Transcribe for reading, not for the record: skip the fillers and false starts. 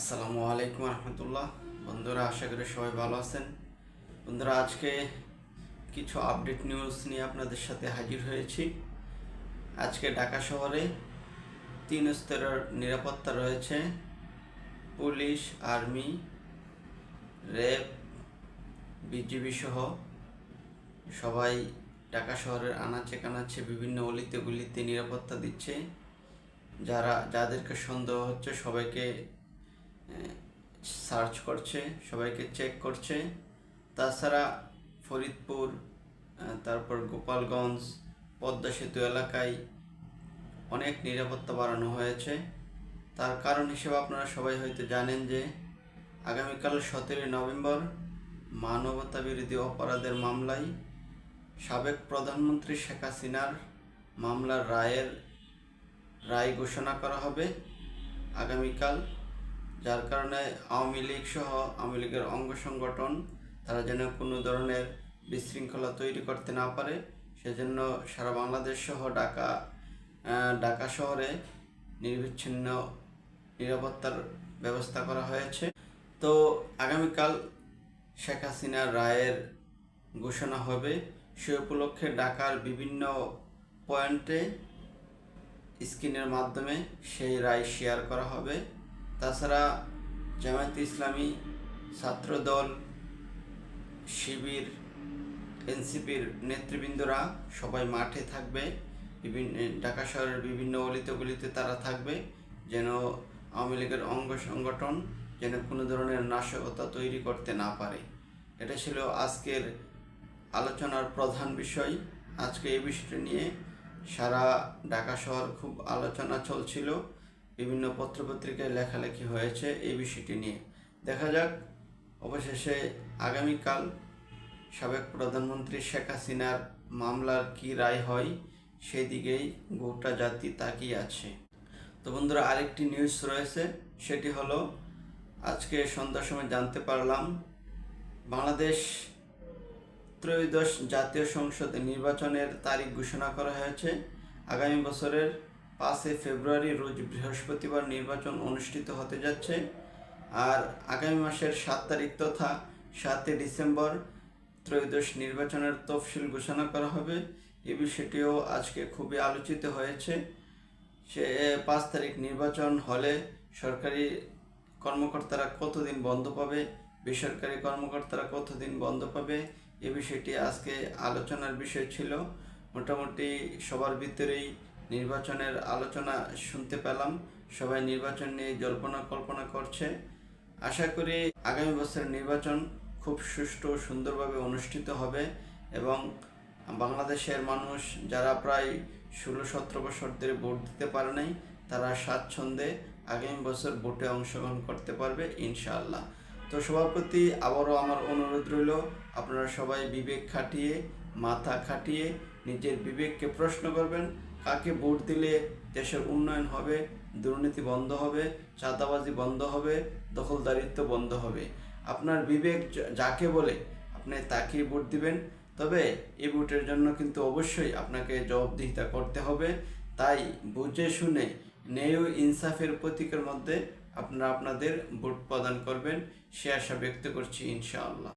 আসসালামু আলাইকুম রহমতুল্লাহ। বন্ধুরা, আশা করি সবাই ভালো আছেন। বন্ধুরা, আজকে কিছু আপডেট নিউজ নিয়ে আপনাদের সাথে হাজির হয়েছি। আজকে ঢাকা শহরে 3 স্তরের নিরাপত্তা রয়েছে। পুলিশ, আর্মি, র্যাব, বিজিবি সহ সবাই ঢাকা শহরের আনাচে কানাচে বিভিন্ন অলিতে গলিতে নিরাপত্তা দিচ্ছে। যাদেরকে সন্দেহ হচ্ছে সবাইকে সার্চ করছে, সবাইকে চেক করছে। তাছাড়া ফরিদপুর, তারপর গোপালগঞ্জ, পদ্মা সেতু এলাকায় অনেক নিরাপত্তা বাড়ানো হয়েছে। তার কারণ হিসেবে আপনারা সবাই হয়তো জানেন যে আগামীকাল 17 নভেম্বর মানবতা বিরোধী অপরাধের মামলায় সাবেক প্রধানমন্ত্রী শেখ হাসিনার মামলার রায় ঘোষণা করা হবে আগামীকাল। যার কারণে আওয়ামী লীগ সহ আওয়ামী লীগের অঙ্গ সংগঠন তারা যেন কোনো ধরনের বিশৃঙ্খলা তৈরি করতে না পারে, সেজন্য সারা বাংলাদেশ সহ ঢাকা শহরে নিরবিচ্ছিন্ন নিরাপত্তার ব্যবস্থা করা হয়েছে। তো আগামীকাল শেখ হাসিনার রায়ের ঘোষণা হবে, সে উপলক্ষে ঢাকার বিভিন্ন পয়েন্টে স্ক্রিনের মাধ্যমে সেই রায় শেয়ার করা হবে। তাছাড়া জামায়াতে ইসলামী, ছাত্রদল, শিবির, এনসিপির নেতৃবৃন্দরা সবাই মাঠে থাকবে। ঢাকা শহরের বিভিন্ন অলিতে গলিতে তারা থাকবে, যেন আওয়ামী লীগের অঙ্গ সংগঠন যেন কোনো ধরনের নাশকতা তৈরি করতে না পারে। এটা ছিল আজকের আলোচনার প্রধান বিষয়। আজকে এই বিষয়টি নিয়ে সারা ঢাকা শহর খুব আলোচনা চলছিল, বিভিন্ন পত্রপত্রিকায় লেখালেখি হয়েছে এই বিষয়টি নিয়ে। দেখা যাক অবশেষে আগামীকাল সাবেক প্রধানমন্ত্রী শেখ হাসিনার মামলার কি রায় হয়, সেই দিকেই গোটা জাতি তাকিয়ে আছে। তো বন্ধুরা, আরেকটি নিউজ রয়েছে, সেটি হলো আজকে সন্ধ্যার সময় জানতে পারলাম বাংলাদেশ ত্রয়োদশ জাতীয় সংসদ নির্বাচনের তারিখ ঘোষণা করা হয়েছে। আগামী বছরের 5 ফেব্রুয়ারি রোজ বৃহস্পতিবার নির্বাচন অনুষ্ঠিত হতে যাচ্ছে। আর আগামী মাসের 7 তারিখ তথা 7 ডিসেম্বর ত্রয়োদশ নির্বাচনের তফসিল ঘোষণা করা হবে। এই বিষয়টিও আজকে খুবই আলোচিত হয়েছে। 5 তারিখ নির্বাচন হলে সরকারি কর্মকর্তারা কতদিন বন্ধ পাবে, বেসরকারি কর্মকর্তারা কতদিন বন্ধ পাবে, এ বিষয়টি আজকে আলোচনার বিষয় ছিল। মোটামুটি সবার ভিতরেই নির্বাচনের আলোচনা শুনতে পেলাম, সবাই নির্বাচন নিয়ে জল্পনা কল্পনা করছে। আশা করি আগামী বছরের নির্বাচন খুব সুষ্ঠু সুন্দরভাবে অনুষ্ঠিত হবে এবং বাংলাদেশের মানুষ যারা প্রায় 16-17 বছর ধরে ভোট দিতে পারে নাই, তারা স্বাচ্ছন্দ্যে আগামী বছর ভোটে অংশগ্রহণ করতে পারবে ইনশাআল্লাহ। তো সবার প্রতি আবারও আমার অনুরোধ রইল, আপনারা সবাই বিবেক খাটিয়ে, মাথা খাটিয়ে নিজের বিবেককে প্রশ্ন করবেন, কাকে ভোট দিলে দেশের উন্নয়ন হবে, দুর্নীতি বন্ধ হবে, চাঁদাবাজি বন্ধ হবে, দখলদারিত্ব বন্ধ হবে। আপনার বিবেক যাকে বলে আপনি তাকেই ভোট দিবেন। তবে এই ভোটের জন্য কিন্তু অবশ্যই আপনাকে জবাবদিহিতা করতে হবে। তাই বুঝে শুনে ন্যায় ও ইনসাফের প্রতীকের মধ্যে আপনারা আপনাদের ভোট প্রদান করবেন, সে আশা ব্যক্ত করছি ইনশাআল্লাহ।